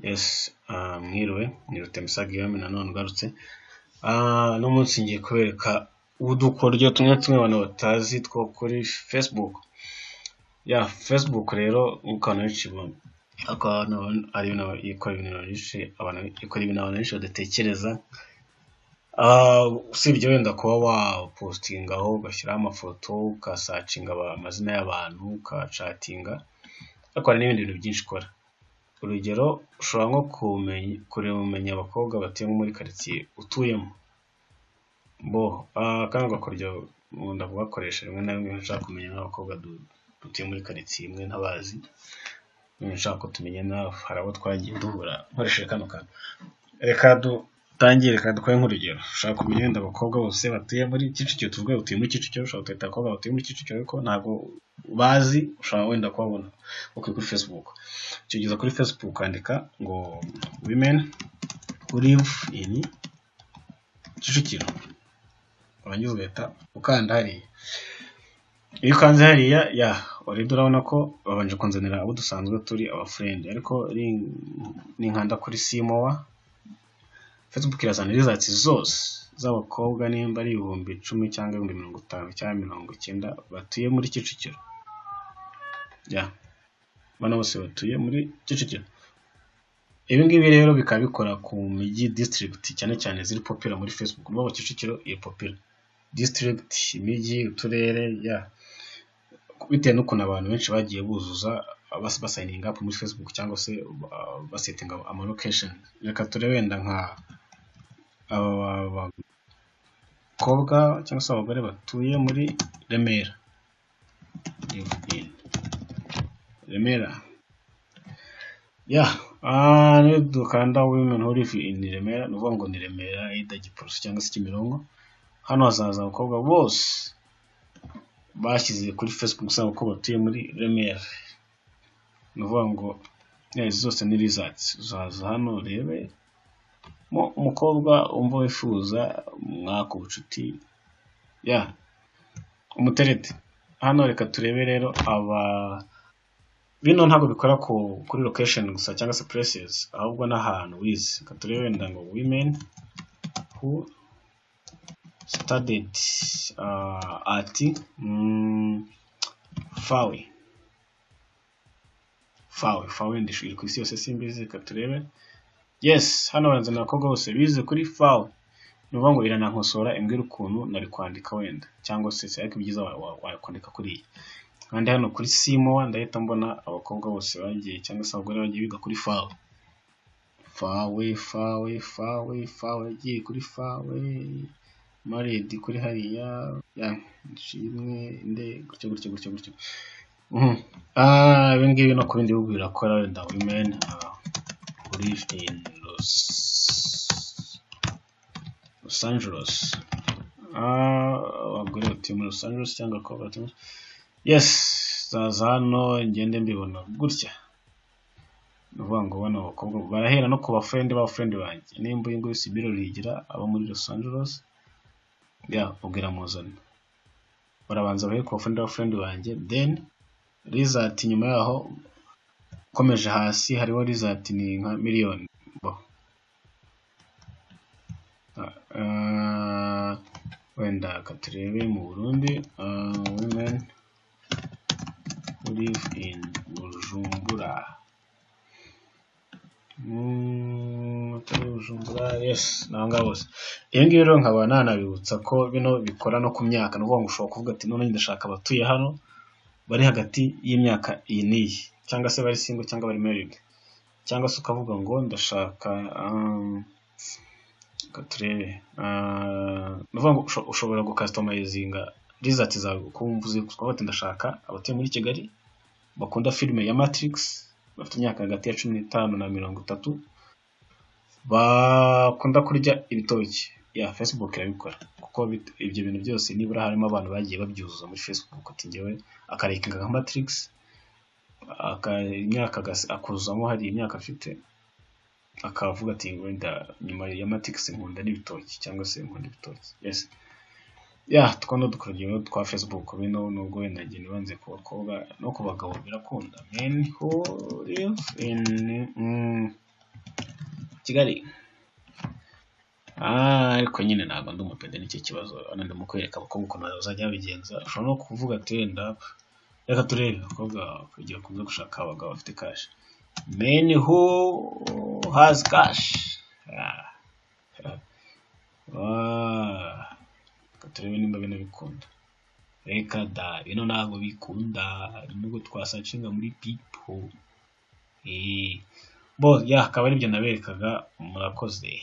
Yes, mwiriwe Nirutemisaga Guillaume nanone ugarutse. No munsi ngiye kubereka udukoryo tumwe abantu batazi two kuri Facebook. Facebook rero ukana benshi akana ari ikora ibintu abantu benshi badatekereza. Usibye wenda kuba wapostingaho ugashyiraho amafoto, ukasacinga amazina y'abantu, ukacatinga, ariko hari n'ibindi bintu byinshi ukora. Urugero ushobora nko kumenya abakobwa batuye muri quartier utuyemo. Kandi gakoryo nkunda kugakoresha rimwe na rimwe nshaka kumenya n'abakobwa dutuye muri quartier imwe ntabazi. Nshaka tumenya nawe hari abo twagiye duhura nkoresheje kano kantu. Reka dutangire dukore nk'urugero. Ushaka kumenya wenda abakobwa bose batuye muri Kicukiro, tuvuge utuye muri Kicukiro, ushaka kwita abakobwa batuye muri Kicukiro ariko ntabwo bazi, ushaka wenda kubabona kuri Facebook. Tugeza kuri Facebook andika ngo women who live in Kicukiro, abangize ugahita ukanda hariya. Iyo ukanze hariya already urabona ko babanje kunzanira abo dusanzwe turi aba friend, ariko ninkanda kuri Simowa Facebook irazana results zose z'abakobwa nimba ari 10,000 cyangwa 50,000 cyangwa 90 batuye muri Kicukiro. Bana bose batuye muri Kicukiro. Ibi ngibi rero bikaba bikora ku mijyi district cyane cyane ziri popular muri Facebook. N'ubu Kicukiro iyo popular district, imijyi, uturere, bitewe n'ukuntu abantu benshi bagiye buzuza basigning up muri Facebook cyangwa se basettinga ama location. Reka turebe wenda nka abakobwa cyangwa se abagore batuye muri Remera. Dukanda women who live in Remera, nuvuga ngo ni Remera, Giporoso cyangwa se Kimironko. Hano hazaza abakobwa bose bashyize kuri Facebook usanga ko batuye muri Remera. Nuvuga ngo zose ni results. Uzaza hano urebe umukobwa umva wifuza mwaka ubucuti umuterete. Hano reka turebe rero bino ntabwo bikora kuri location gusa cyangwa se places, ahubwo n'ahantu wize. Reka turebe wenda ngo women who studied at Fawe ndishuri ku isi yose simbizi. Reka turebe. Yes, hano baranzana abakobwa bose bize kuri Fawe. Nuvuga ngo iranankosora imbwira ukuntu nari kwandika wenda, cyangwa se ariko byiza wakwandika kuri iyi. Kandi hano kuri Simowa ndahita mbona abakobwa bose bagiye cyangwa se abagore bagiye biga kuri Fawe yagiye kuri Fawe, married kuri hariya nshimwe inde gutyo. Ibi ngibi no ku bindi bihugu birakora wenda women who live in Los Angeles. Abagore batuye muri Los Angeles cyangwa abakobwa batuye. Yes, zaza hano ngende mbibona gutya. Nuvuga ngo bano abakobwa barahera no ku ba friend banjye. Nimba uyu nguyu Sibiro rigira aba muri Los Angeles, ubwira muzana. Barabanza bahe ku ba friend banjye, then result nyuma yaho komeje hasi hariho result ni nka miliyoni. Wenda katurebe mu Burundi, women who live in Bujumbura. Yes, nanga bose. Iyo ngiyo rero nkaba nanabibutsa ko bino bikora no ku myaka. Nuvuga ngo ushobora kuvuga ati none ndashaka abatuye hano bari hagati y'imyaka iyi n'iyi, cyangwa se bari single cyangwa bari married, cyangwa se ukavuga ngo ndashaka katurebe. Nuvuga ngo ushobora gucustomizinga results zawe uko wumvuze kuko ndashaka abatuye muri Kigali bakunda filime ya Matrix, bafite imyaka hagati ya 15 na 30, bakunda kurya ibitoki. Facebook irabikora kuko ibyo bintu byose nibura harimo abantu bagiye babyuzuza muri Facebook ati ngewe akarekinga nka Matrix, imyaka akuzamo hari imyaka afite, akavuga ati wenda nyuma ya Matrix nkunda n'ibitoki cyangwa se nkunda ibitoki. Yes, twano dukoryo twa Facebook bino nubwo wenda ngiye nibanze ku bakobwa no ku bagabo birakunda. Men who live in Kigali. Ariko nyine ntabwo ndi umupede, nicyo kibazo. Hano ndimo kwereka abakobwa ukuntu bazajya babigenza. Ushobora no kuvuga ati wenda reka turebe abakobwa kugira kuza gushaka abagabo bafite cash. Men who has cash. Reka turebe nimba bino bikunda. Reka da, bino ntabwo bikunda. Nubwo twasacinga muri people. Bo ya akaba aribyo naberekaga, murakoze.